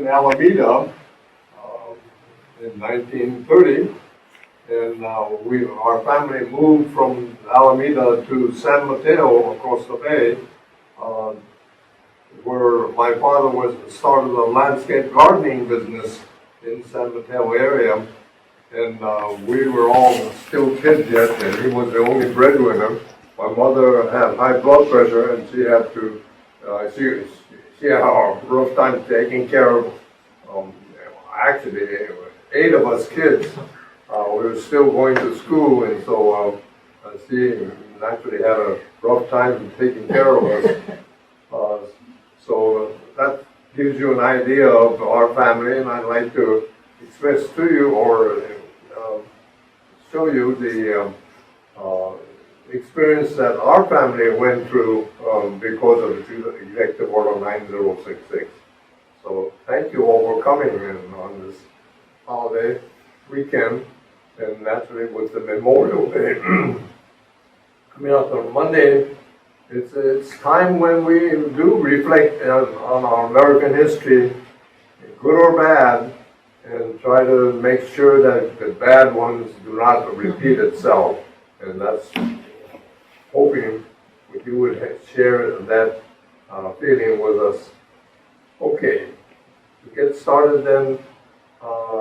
in Alameda in 1930, and our family moved from Alameda to San Mateo across the bay, where my father started a landscape gardening business in San Mateo area, and we were all still kids yet, and he was the only breadwinner. My mother had high blood pressure, and she had to she had a rough time taking care of actually 8 of us kids. We were still going to school, and so she naturally had a rough time taking care of us. So that gives you an idea of our family, and I'd like to express to you or show you the experience that our family went through because of the Executive Order 9066. So thank you all for coming in on this holiday weekend, and naturally with the Memorial Day coming up on Monday. It's time when we do reflect on our American history, good or bad, and try to make sure that the bad ones do not repeat itself. And that's hoping that you would share that feeling with us. Okay, to get started then,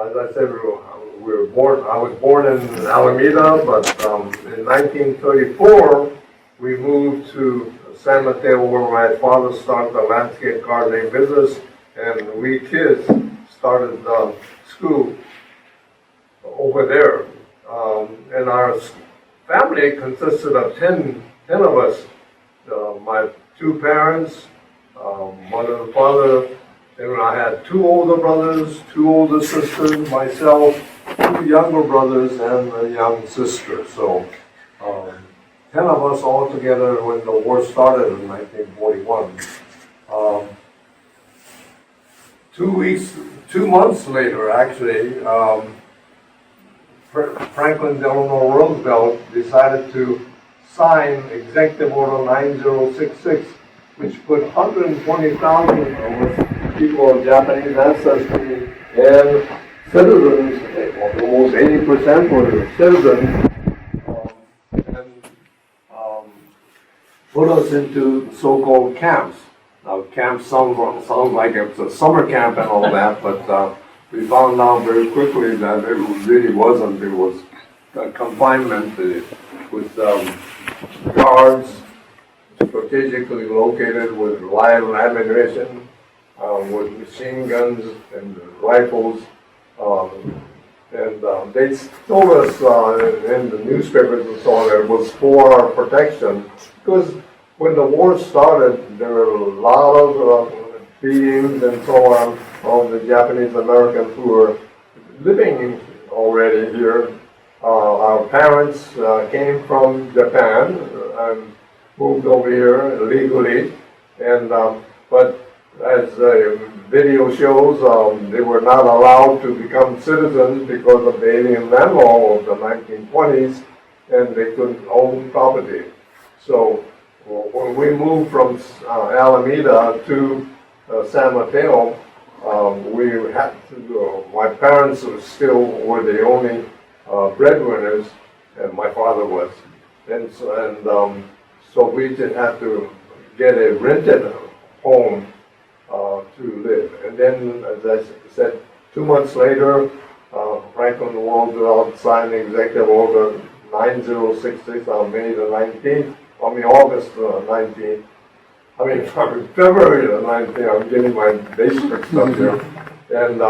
as I said, I was born in Alameda, but in 1934, we moved to San Mateo, where my father started a landscape gardening business, and we kids started school over there. And our family consisted of 10 of us. My 2 parents, mother and father, and I had 2 older brothers, 2 older sisters, myself, 2 younger brothers, and a young sister. So 10 of us all together when the war started in 1941. 2 months later, actually, Franklin Delano Roosevelt decided to sign Executive Order 9066, which put 120,000 of us people of Japanese ancestry and citizens, almost 80% were citizens, put us into so-called camps. Now, camps sound like it's a summer camp and all that, but we found out very quickly that it really wasn't. It was confinement with guards strategically located with live ammunition, with machine guns and rifles. And they told us in the newspapers and so on that it was for our protection, because when the war started, there were a lot of beatings and so on of the Japanese Americans who were living already here. Our parents came from Japan and moved over here illegally, and but as the video shows, they were not allowed to become citizens because of the alien land law of the 1920s, and they couldn't own property. So when we moved from Alameda to San Mateo, we had to, my parents were the only breadwinners, and my father was. And so we just had to get a rented home to live. And then, as I said, 2 months later, Franklin Roosevelt signed Executive Order 9066 on May the 19th. August 19th. February the 19th. I'm getting my dates mixed up here. And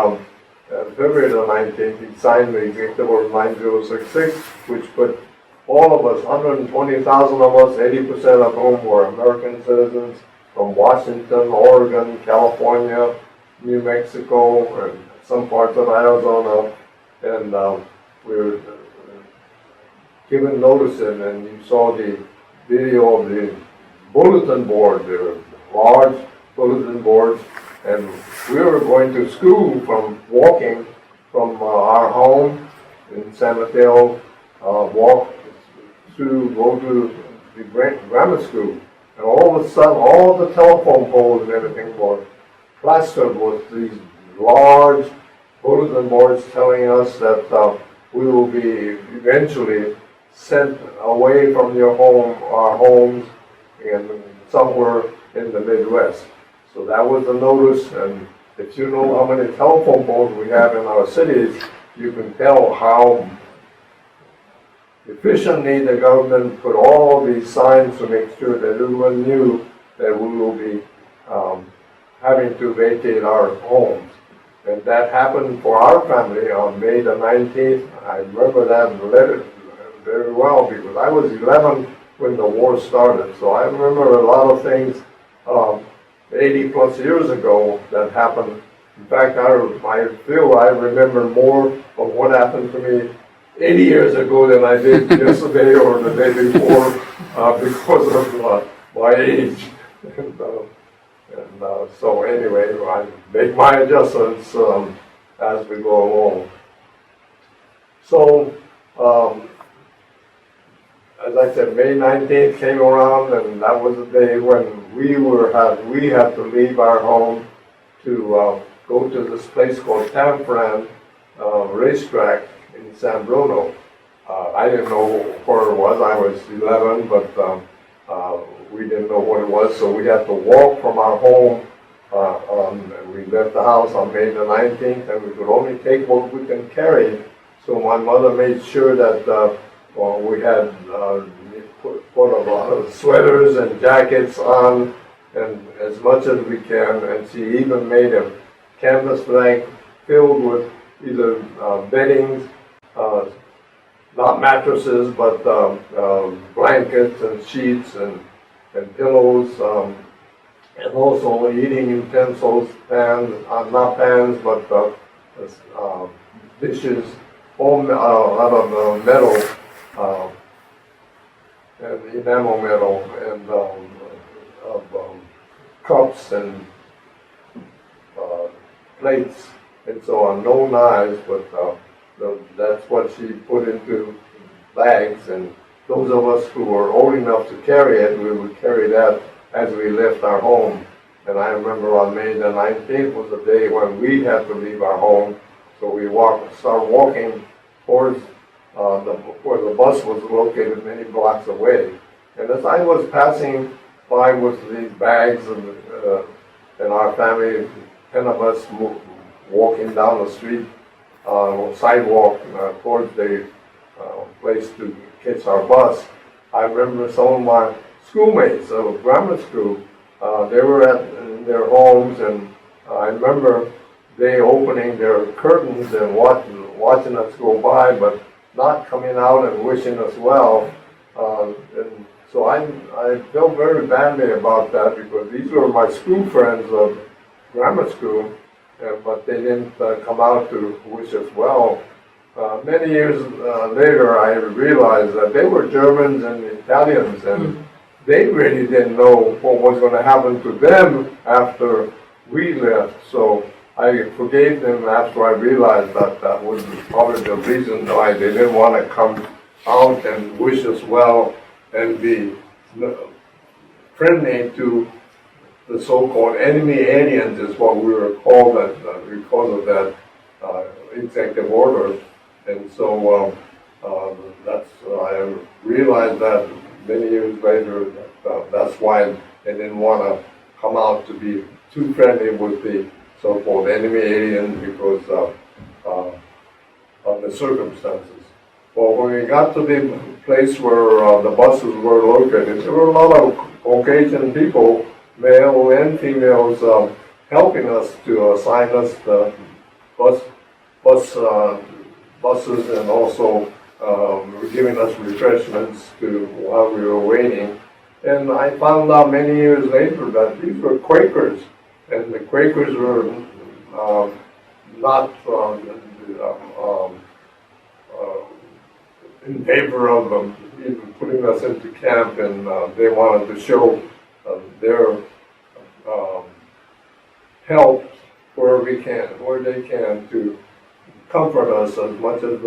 February the 19th, he signed the Executive Order 9066, which put all of us, 120,000 of us, 80% of whom were American citizens from Washington, Oregon, California, New Mexico, and some parts of Arizona. And we were given notice, and you saw the video of the bulletin board. There were large bulletin boards, and we were going to school walking from our home in San Mateo, go to the grammar school. And all of a sudden, all the telephone poles and everything were plastered with these large bulletin boards telling us that we will be eventually sent away from our homes, and somewhere in the Midwest. So that was the notice, and if you know how many telephone poles we have in our cities, you can tell how efficiently the government put all these signs to make sure that everyone knew that we will be having to vacate our homes. And that happened for our family on May the 19th. I remember that letter very well because I was 11 when the war started. So I remember a lot of things 80 plus years ago that happened. In fact, I feel I remember more of what happened to me 80 years ago than I did yesterday or the day before because of my age. So anyway, I make my adjustments as we go along. So, as I said, May 19th came around, and that was the day when we had to leave our home to go to this place called Tanforan racetrack in San Bruno. I didn't know where it was. I was 11, but we didn't know what it was, so we had to walk from our home. We left the house on May the 19th, and we could only take what we can carry. So my mother made sure that we had put a lot of sweaters and jackets on, and as much as we can. And she even made a canvas bag filled with either beddings, not mattresses, but blankets and sheets and pillows, and also eating utensils, pans, not pans, but dishes, all out of metal, and enamel metal, and cups and plates and so on. No knives, but that's what she put into bags, and those of us who were old enough to carry it, we would carry that as we left our home. And I remember on May the 19th was the day when we had to leave our home, so we started walking towards where the bus was located many blocks away. And as I was passing by with these bags and our family, 10 of us walking down the street, sidewalk towards the place to catch our bus, I remember some of my schoolmates of grammar school, they were in their homes, and I remember they opening their curtains and watching us go by, but not coming out and wishing us well. And so I felt very badly about that, because these were my school friends of grammar school, but they didn't come out to wish us well. Many years later, I realized that they were Germans and Italians, and they really didn't know what was going to happen to them after we left. So I forgave them after I realized that that was probably the reason why they didn't want to come out and wish us well and be friendly to the so-called enemy aliens, is what we were called because of that executive order. And so I realized that many years later, that's why they didn't want to come out to be too friendly with the so-called enemy aliens, because of the circumstances. Well, when we got to the place where the buses were located, there were a lot of Caucasian people, male and females, helping us to assign us the buses, and also giving us refreshments while we were waiting. And I found out many years later that these were Quakers, and the Quakers were not in favor of even putting us into camp, and they wanted to show their help where they can to comfort us as much as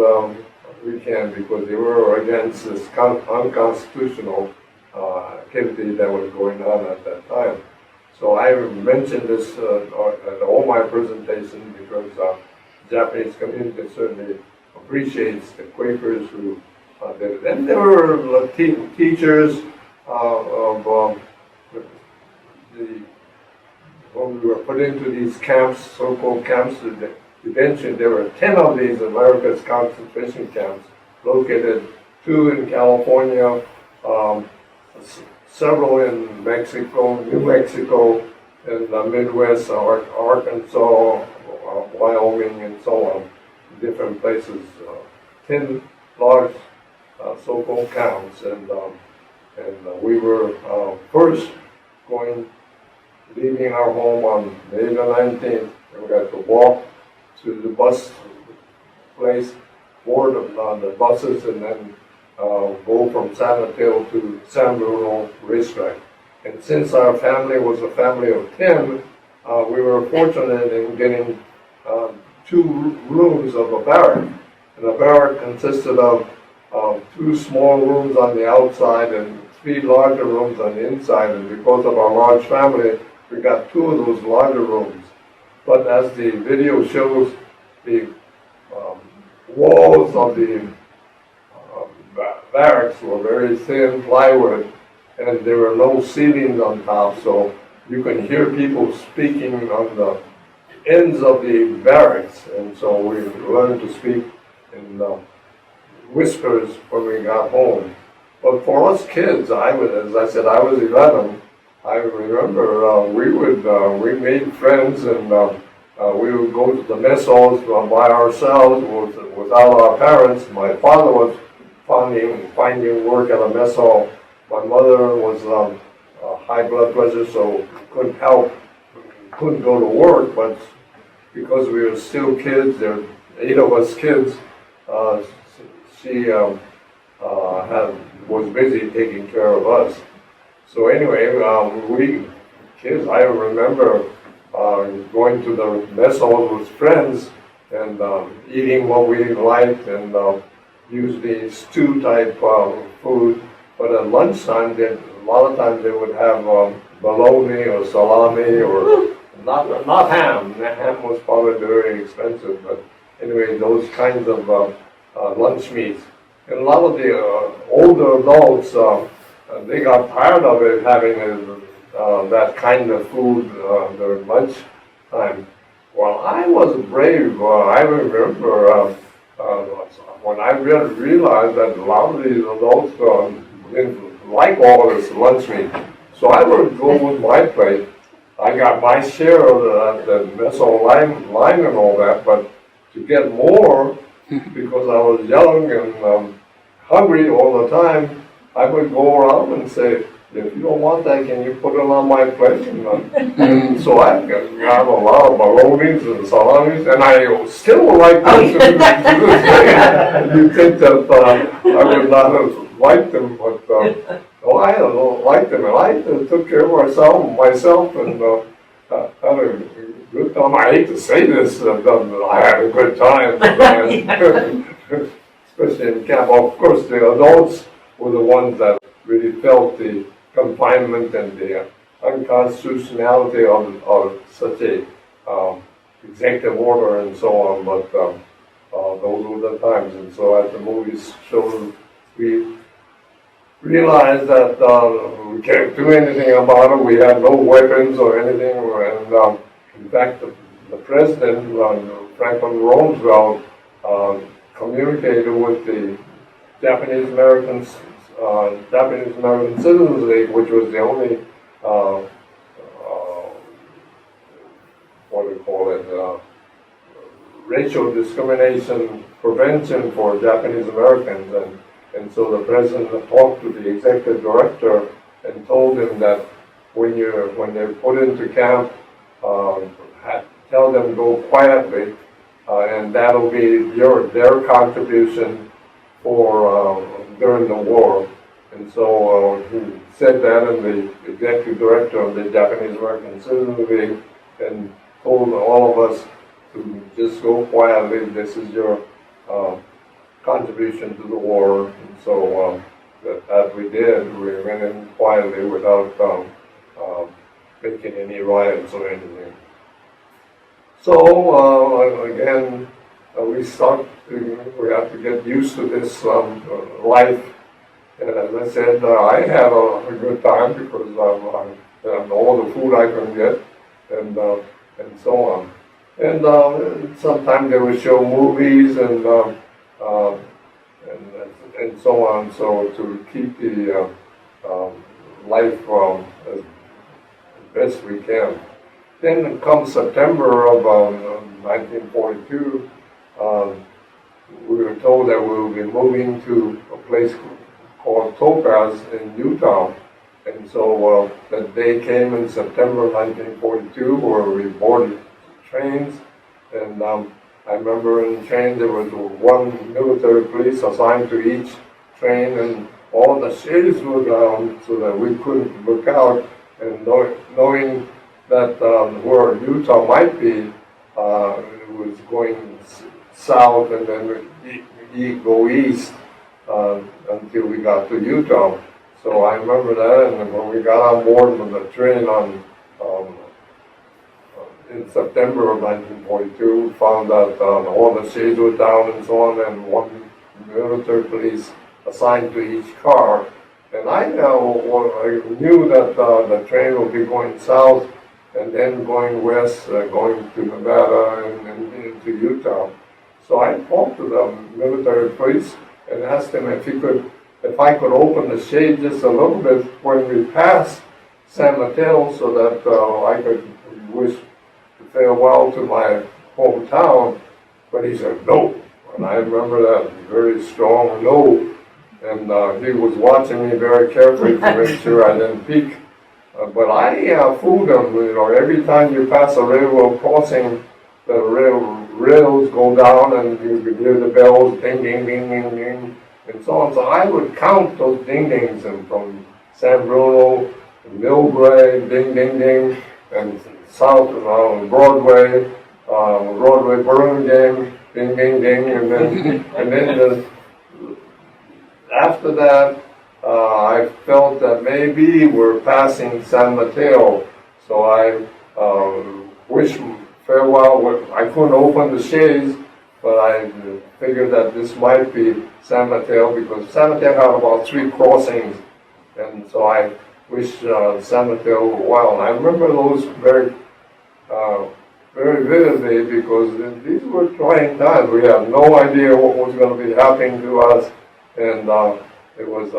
we can, because they were against this unconstitutional activity that was going on at that time. So I mentioned this at all my presentations because the Japanese community certainly appreciates the Quakers who did it. And there were teachers of when we were put into these camps, so-called camps, eventually there were 10 of these America's concentration camps located, 2 in California, several in Mexico, New Mexico, in the Midwest, Arkansas, Wyoming, and so on, different places. 10 large so-called camps, and we were first leaving our home on May the 19th, and we had to walk to the bus place, board on the buses, and then go from San Mateo to San Bruno racetrack. And since our family was a family of 10, we were fortunate in getting 2 rooms of a barrack. And the barrack consisted of 2 small rooms on the outside and 3 larger rooms on the inside. And because of our large family, we got 2 of those larger rooms. But as the video shows, the walls of the barracks were very thin plywood, and there were no ceilings on top, so you can hear people speaking on the ends of the barracks. And so we learned to speak in whispers when we got home. But for us kids, as I said, I was 11. I remember we made friends, and we would go to the mess halls by ourselves without our parents. My father was finding work at a mess hall. My mother was high blood pressure, so couldn't go to work. But because we were still kids, there were 8 of us kids, she was busy taking care of us. So anyway, we kids, I remember going to the mess hall with friends and eating what we liked, and usually stew type food. But at lunchtime, a lot of times they would have bologna or salami, or not ham. Ham was probably very expensive, but anyway, those kinds of lunch meats. And a lot of the older adults, they got tired of it, having that kind of food during lunch time. Well, I was brave. I remember when I realized that a lot of these adults didn't like all of this lunch meat. So I would go with my plate. I got my share of the mess hall lime and all that, but to get more, because I was young and hungry all the time, I would go around and say, if you don't want that, can you put it on my plate? And so I got a lot of bolognas and salamis, and I still like those to this day. You think that I would not have liked them, but I don't like them, and I took care of myself, and had a good time. I hate to say this, I had a good time, especially in camp. Of course, the adults were the ones that really felt the confinement and the unconstitutionality of such a executive order and so on, but those were the times. And so as the movies showed, we realized that we can't do anything about it. We had no weapons or anything, and in fact, the president, Franklin Roosevelt, communicated with the Japanese American Citizens League, which was the only, what do you call it, racial discrimination prevention for Japanese Americans. And so the president talked to the executive director and told him that when they're put into camp, tell them go quietly, and that'll be their contribution for during the war. And so he said that, and the executive director of the Japanese American Citizens League and told all of us to just go quietly. This is your contribution to the war. And so that we did. We went in quietly without making any riots or anything. So again, we have to get used to this life. And as I said, I had a good time because I all the food I can get, and so on. And sometimes they would show movies and so on. So to keep the life as best we can. Then come September of 1942, we were told that we will be moving to a place called Topaz in Utah. And so that day came in September of 1942 where we boarded trains. And I remember in the train there was one military police assigned to each train, and all the shades were down so that we couldn't look out. And knowing that where Utah might be, it was going south and then go east until we got to Utah. So I remember that, and when we got on board with the train in September of 1942, we found that all the shades were down and so on, and one military police assigned to each car. And I knew that the train would be going south and then going west, going to Nevada and into Utah. So I talked to the military police and asked him if I could open the shade just a little bit when we passed San Mateo so that I could wish farewell to my hometown. But he said no, and I remember that very strong no. And he was watching me very carefully to make sure I didn't peek. But I fooled him. Every time you pass a railroad crossing, the rails go down and you could hear the bells ding, ding, ding, ding, ding, and so on. So I would count those ding dings, and from San Bruno, Millbrae, ding, ding, ding, and south on Broadway, Burlingame, ding, ding, ding, and then after that, I felt that maybe we're passing San Mateo, so I wished farewell. I couldn't open the shades, but I figured that this might be San Mateo because San Mateo had about 3 crossings, and so I wished San Mateo well. And I remember those very vividly because these were trying times. We had no idea what was going to be happening to us. And it was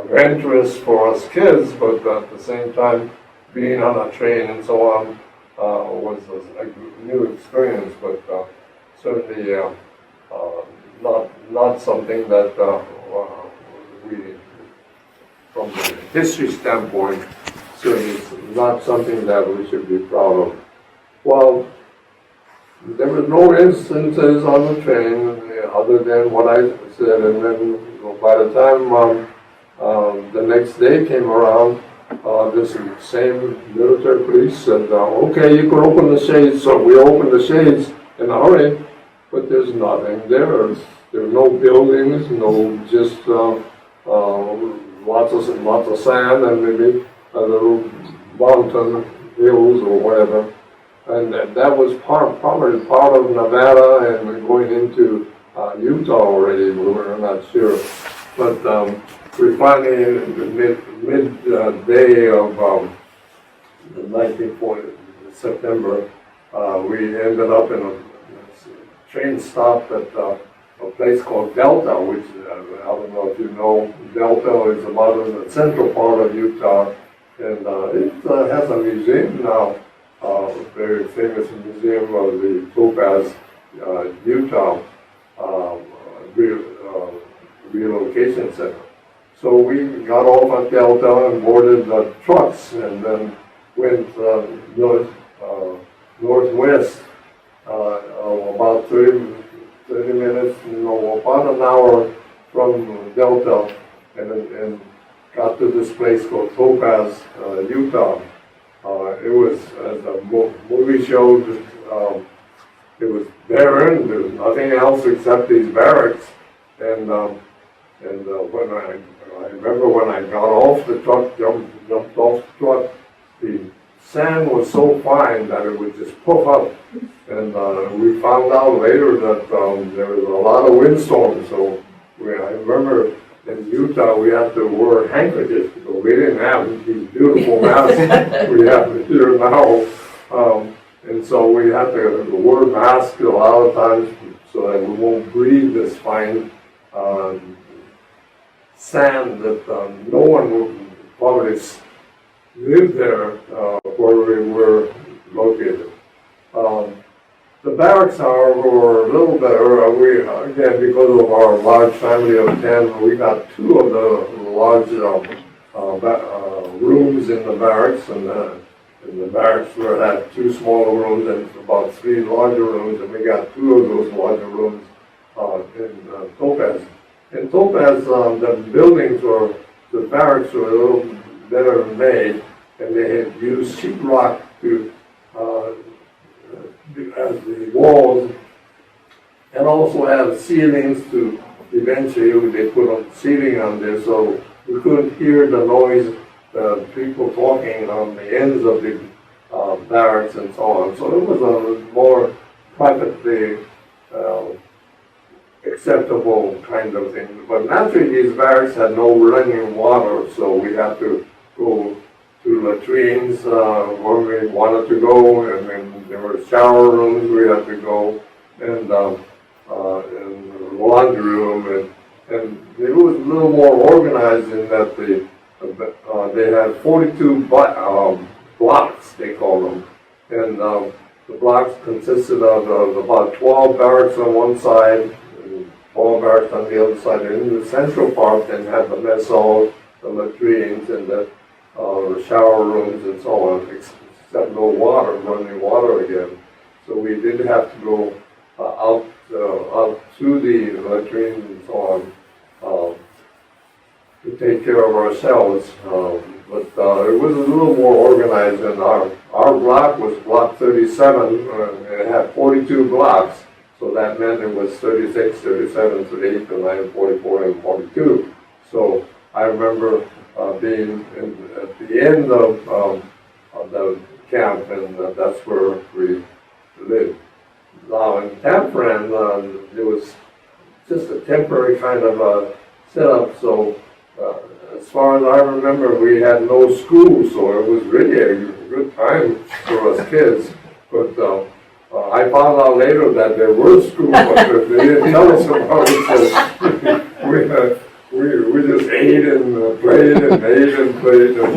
adventurous for us kids, but at the same time, being on a train and so on was a new experience, but certainly not something that we, from the history standpoint, certainly not something that we should be proud of. Well, there were no instances on the train other than what I said, and then by the time the next day came around, this same military police said, okay, you can open the shades. So we opened the shades in a hurry, but there's nothing there. There are no buildings, no just lots of sand and maybe a little mountain hills or whatever. And that was probably part of Nevada, and we're going into Utah already. We were not sure, but we finally, in the mid-day of 1940 September, we ended up in a train stop at a place called Delta, which I don't know if you know. Delta is about in the central part of Utah, and it has a museum now. A very famous museum of the Topaz, Utah relocation center. So we got off at Delta and boarded the trucks and then went northwest about 30 minutes, about an hour from Delta, and got to this place called Topaz, Utah. It was, as the movie showed, it was barren. There was nothing else except these barracks. And when I remember when I got off the truck, jumped off the truck, the sand was so fine that it would just puff up. And we found out later that there was a lot of windstorms. So I remember in Utah we had to wear handkerchiefs because we didn't have these beautiful masks we have here now. And so we had to wear masks a lot of times so that we won't breathe this fine sand that no one would probably live there where we were located. The barracks, however, were a little better. Again, because of our large family of 10, we got 2 of the large rooms in the barracks, and the barracks had 2 smaller rooms and about 3 larger rooms, and we got 2 of those larger rooms in Topaz. In Topaz, the buildings were, the barracks were a little better made, and they had used sheetrock to as the walls, and also had ceilings to eventually they put a ceiling on there so we couldn't hear the noise, the people talking on the ends of the barracks and so on. So it was a more privately acceptable kind of thing. But naturally these barracks had no running water, so we had to go to latrines where we wanted to go, and then there were shower rooms we had to go, and the laundry room, and it was a little more organized in that they had 42 blocks, they call them, and the blocks consisted of about 12 barracks on one side, and 12 barracks on the other side, and in the central part then had the mess hall, the latrines, and the shower rooms and so on, except no water, running water again. So we did have to go out to the latrines and so on to take care of ourselves. But it was a little more organized, and our block was block 37, and it had 42 blocks. So that meant it was 36, 37, 38, 39, 44, and 42. So I remember being at the end of the camp, and that's where we lived. Now in Camp Friend, it was just a temporary kind of setup. So as far as I remember, we had no school, so it was really a good time for us kids. But I found out later that there were schools, but they didn't tell us about it. So we just ate and played and ate and played, and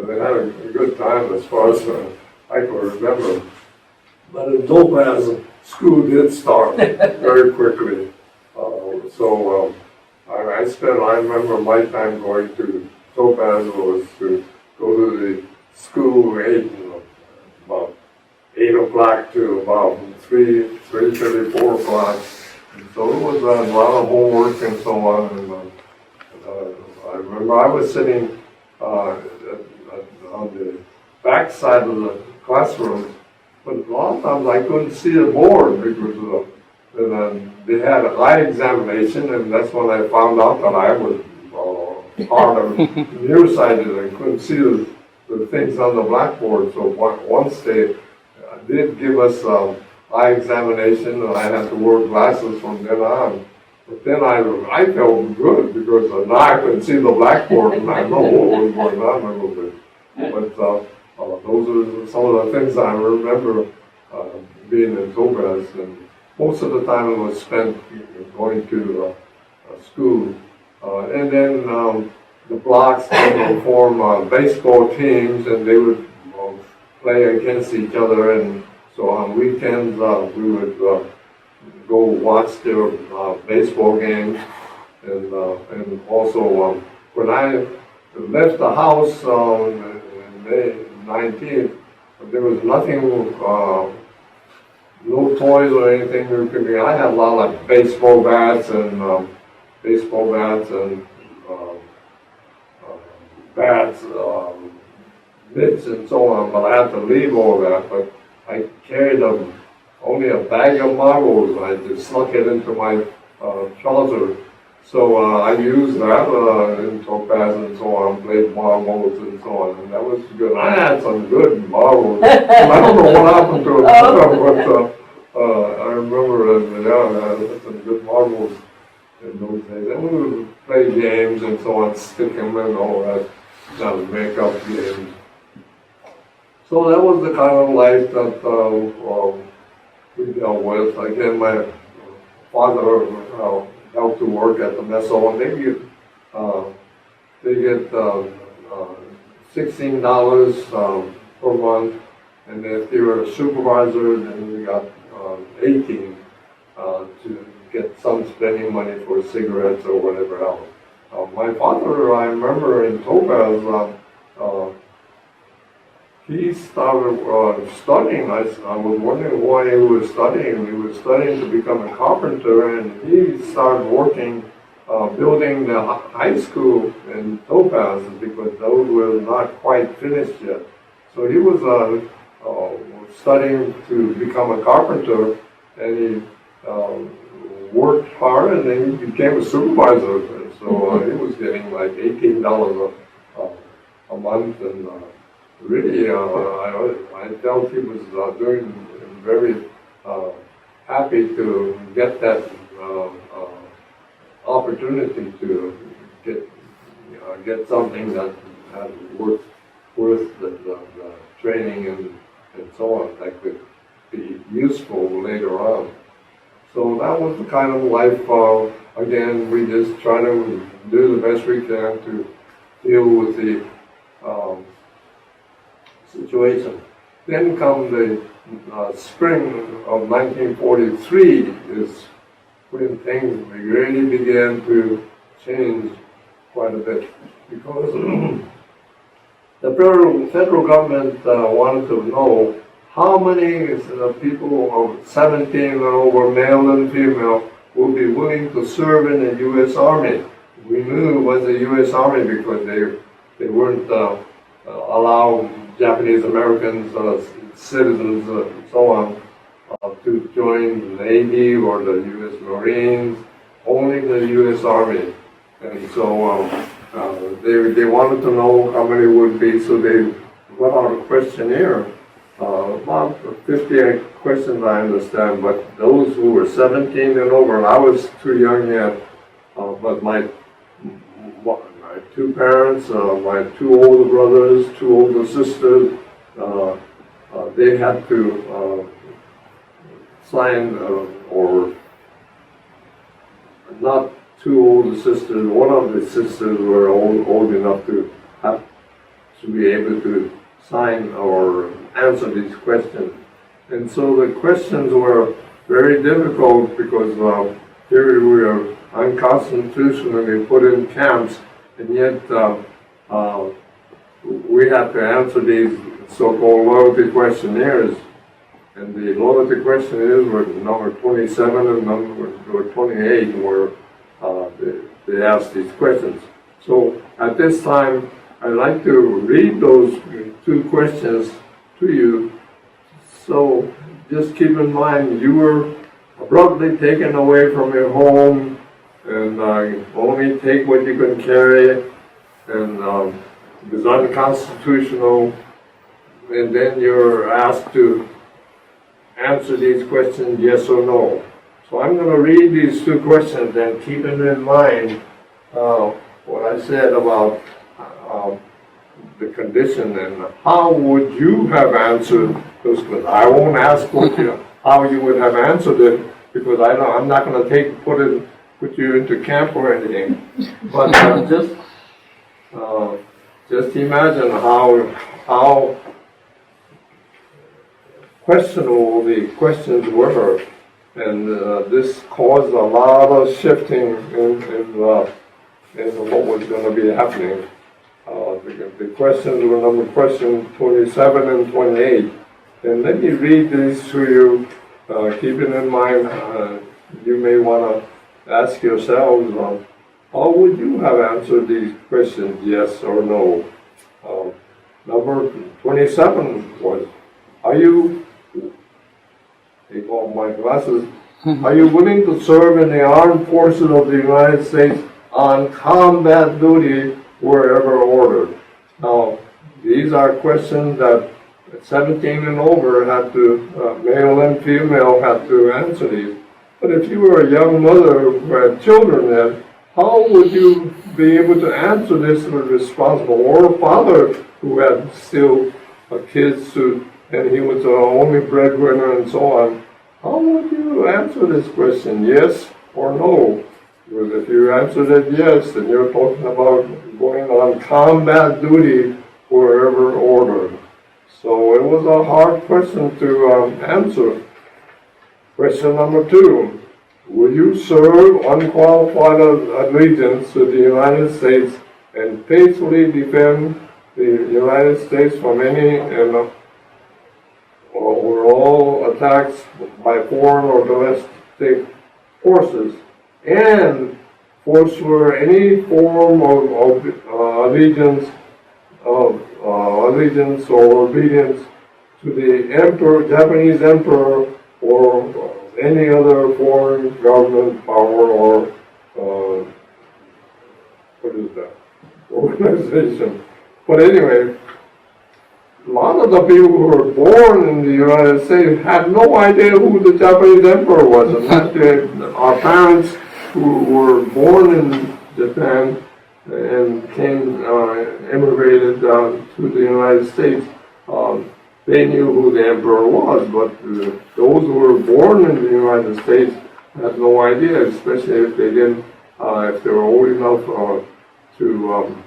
they had a good time as far as I can remember. But in Topaz, school did start very quickly. I remember my time going to Topaz was to go to the school about 8 o'clock to about 3:30, 4 o'clock. So it was a lot of homework and so on. And I remember I was sitting on the back side of the classroom, but a lot of times I couldn't see the board because they had an eye examination, and that's when I found out that I was hard of nearsighted. I couldn't see the things on the blackboard. So once they did give us eye examination, and I had to wear glasses from then on. But then I felt good because now I could see the blackboard and I know what was going on a little bit. But those are some of the things I remember being in Topaz. And most of the time it was spent going to school. And then the blocks would form baseball teams, and they would play against each other. And so on weekends, we would go watch their baseball games, and also when I left the house on May 19th, there was nothing, no toys or anything. I had a lot of baseball bats and bats, mitts and so on, but I had to leave all that. But I carried only a bag of marbles. I just snuck it into my trouser So I used that in Topaz and so on, played marbles and so on, and that was good. I had some good marbles. I don't know what happened to them, but I remember as a young, I had some good marbles in those days. And we would play games and so on, stick them and all that, make up games. So that was the kind of life that we dealt with. Again, my father helped to work at the Meso, and they get $16 per month, and if you were a supervisor, then you got 18 to get some spending money for cigarettes or whatever else. My father, I remember in Topaz, he started studying. I was wondering why he was studying. He was studying to become a carpenter, and he started working, building the high school in Topaz because those were not quite finished yet. So he was studying to become a carpenter, and he worked hard, and then he became a supervisor. And so he was getting like $18 a month, and really, I felt he was doing very happy to get that opportunity to get something that had worth the training and so on that could be useful later on. So that was the kind of life. Again, we just try to do the best we can to deal with the situation. Then come the spring of 1943 is when things really began to change quite a bit, because the federal government wanted to know how many people of 17 and over, male and female, would be willing to serve in the U.S. Army. We knew it was the U.S. Army because they weren't allowed Japanese Americans, citizens, and so on, to join the Navy or the U.S. Marines, only the U.S. Army. And so they wanted to know how many would be, so they put out a questionnaire, about 58 questions I understand, but those who were 17 and over, and I was too young yet, but my two parents, my two older brothers, two older sisters, they had to sign, or not two older sisters, one of the sisters were old enough to be able to sign or answer these questions. And so the questions were very difficult because here we are unconstitutionally put in camps, and yet we have to answer these so-called loyalty questionnaires. And the loyalty questionnaires were number 27 and number 28 where they asked these questions. So at this time, I'd like to read those two questions to you. So just keep in mind, you were abruptly taken away from your home, and only take what you can carry, and it was unconstitutional, and then you're asked to answer these questions yes or no. So I'm going to read these two questions and keeping in mind what I said about the condition and how would you have answered those questions. I won't ask how you would have answered it because I'm not going to put you into camp or anything. But just imagine how questionable the questions were, and this caused a lot of shifting in what was going to be happening. The questions were question 27 and 28. And let me read these to you, keeping in mind you may want to ask yourselves, how would you have answered these questions, yes or no? Number 27 was, are you, take off my glasses, Are you willing to serve in the armed forces of the United States on combat duty wherever ordered? Now, these are questions that 17 and over had to, male and female had to answer these. But if you were a young mother who had children then, how would you be able to answer this with responsible? Or a father who had still kids and he was the only breadwinner and so on. How would you answer this question, yes or no? Because if you answered it yes, then you're talking about going on combat duty wherever ordered. So it was a hard question to answer. Question number 2. Will you serve unqualified allegiance to the United States and faithfully defend the United States from any and or all attacks by foreign or domestic forces, and forswear any form of allegiance or obedience to the emperor, Japanese emperor, or any other foreign government power or organization. But anyway, a lot of the people who were born in the United States had no idea who the Japanese emperor was. And that our parents who were born in Japan and immigrated to the United States, they knew who the emperor was, but those who were born in the United States had no idea, especially if they didn't, if they were old enough to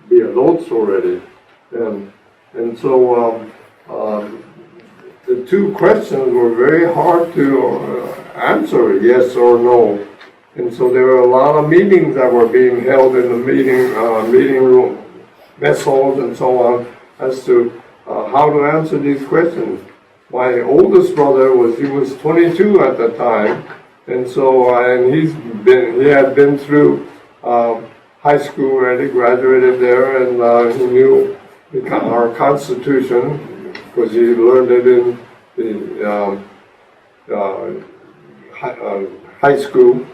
be adults already. And so the two questions were very hard to answer, yes or no. And so there were a lot of meetings that were being held in the meeting room, mess halls and so on, as to how to answer these questions. My oldest brother he was 22 at the time, and so he had been through high school already, graduated there, and he knew our Constitution because he learned it in the high school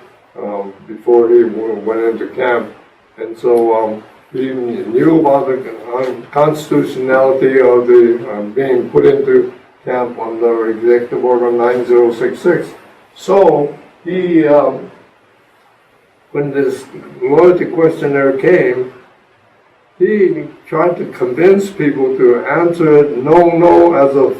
before he went into camp, and so he knew about the constitutionality of the being put into camp under Executive Order 9066. So he, when this loyalty questionnaire came, he tried to convince people to answer it no as a